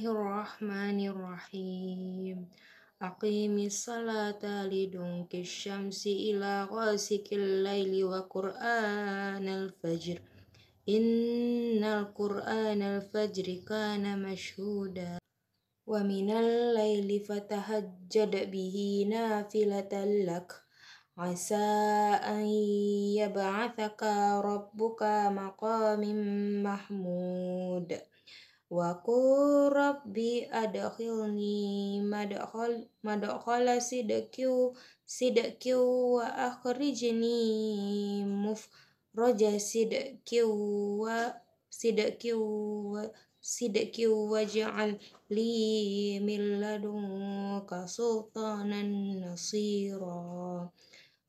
Bismillahirrahmanirrahim. Aqimis salata lidungki syamsi ila ghasikil laili wa qur'anal fajr. Innal qur'anal fajri kana mashhuda. Wa minal laili fatahajjad bihi nafilatan lak. Asa an yab'athaka rabbuka maqamin mahmud. Wa qur rabbi adkhilni madkhala sidqi wa akhrijni mukhraja sidqi waj'al li min ladunka sultanan nasira.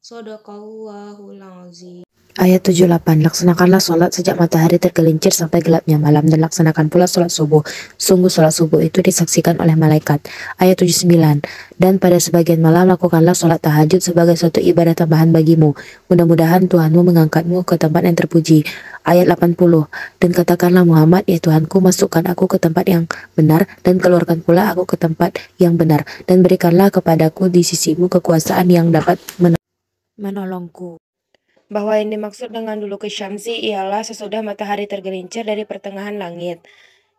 Shadaqallahul azim. Ayat 78. Laksanakanlah sholat sejak matahari tergelincir sampai gelapnya malam, dan laksanakan pula sholat subuh. Sungguh sholat subuh itu disaksikan oleh malaikat. Ayat 79. Dan pada sebagian malam lakukanlah sholat tahajud sebagai suatu ibadah tambahan bagimu. Mudah-mudahan Tuhanmu mengangkatmu ke tempat yang terpuji. Ayat 80. Dan katakanlah Muhammad, ya Tuhanku, masukkan aku ke tempat yang benar, dan keluarkan pula aku ke tempat yang benar, dan berikanlah kepadaku di sisimu kekuasaan yang dapat menolongku. Bahwa yang dimaksud dengan duluki syamsi ialah sesudah matahari tergelincir dari pertengahan langit.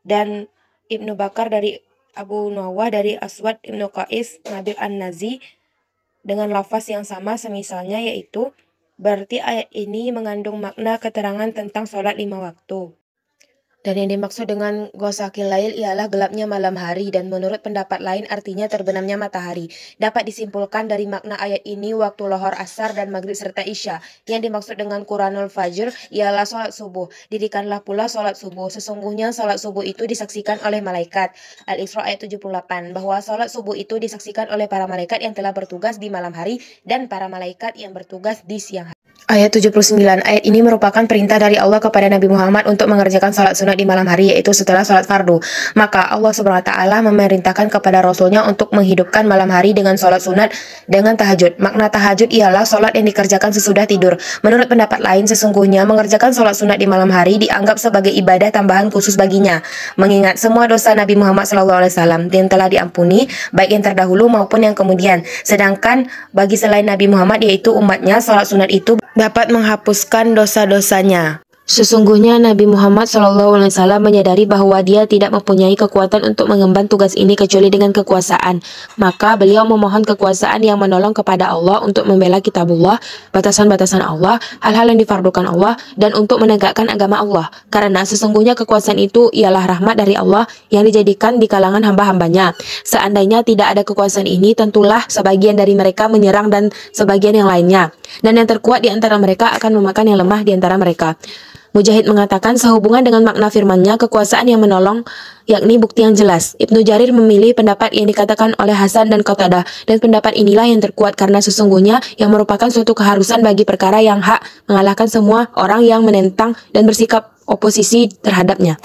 Dan Ibnu Bakar dari Abu Nuwah dari Aswad Ibnu Qais Nabil An-Nazi dengan lafaz yang sama semisalnya, yaitu berarti ayat ini mengandung makna keterangan tentang sholat 5 waktu. Dan yang dimaksud dengan ghosakil lail ialah gelapnya malam hari, dan menurut pendapat lain artinya terbenamnya matahari. Dapat disimpulkan dari makna ayat ini waktu lohor, asar, dan maghrib serta isya. Yang dimaksud dengan Quranul Fajr ialah sholat subuh. Dirikanlah pula sholat subuh. Sesungguhnya sholat subuh itu disaksikan oleh malaikat. Al-Isra ayat 78. Bahwa sholat subuh itu disaksikan oleh para malaikat yang telah bertugas di malam hari dan para malaikat yang bertugas di siang hari. Ayat 79. Ayat ini merupakan perintah dari Allah kepada Nabi Muhammad untuk mengerjakan salat sunat di malam hari, yaitu setelah salat fardu. Maka Allah Subhanahu wa taala memerintahkan kepada Rasulnya untuk menghidupkan malam hari dengan salat sunat dengan tahajud. Makna tahajud ialah salat yang dikerjakan sesudah tidur. Menurut pendapat lain, sesungguhnya mengerjakan salat sunat di malam hari dianggap sebagai ibadah tambahan khusus baginya, mengingat semua dosa Nabi Muhammad SAW yang telah diampuni, baik yang terdahulu maupun yang kemudian. Sedangkan bagi selain Nabi Muhammad, yaitu umatnya, salat sunat itu dapat menghapuskan dosa-dosanya. Sesungguhnya Nabi Muhammad SAW menyadari bahwa dia tidak mempunyai kekuatan untuk mengemban tugas ini kecuali dengan kekuasaan. Maka beliau memohon kekuasaan yang menolong kepada Allah untuk membela kitabullah, batasan-batasan Allah, hal-hal yang difardukan Allah, dan untuk menegakkan agama Allah. Karena sesungguhnya kekuasaan itu ialah rahmat dari Allah yang dijadikan di kalangan hamba-hambanya. Seandainya tidak ada kekuasaan ini, tentulah sebagian dari mereka menyerang dan sebagian yang lainnya. Dan yang terkuat di antara mereka akan memakan yang lemah di antara mereka. Mujahid mengatakan sehubungan dengan makna firman-Nya, kekuasaan yang menolong, yakni bukti yang jelas. Ibnu Jarir memilih pendapat yang dikatakan oleh Hasan dan Qatadah, dan pendapat inilah yang terkuat karena sesungguhnya yang merupakan suatu keharusan bagi perkara yang hak mengalahkan semua orang yang menentang dan bersikap oposisi terhadapnya.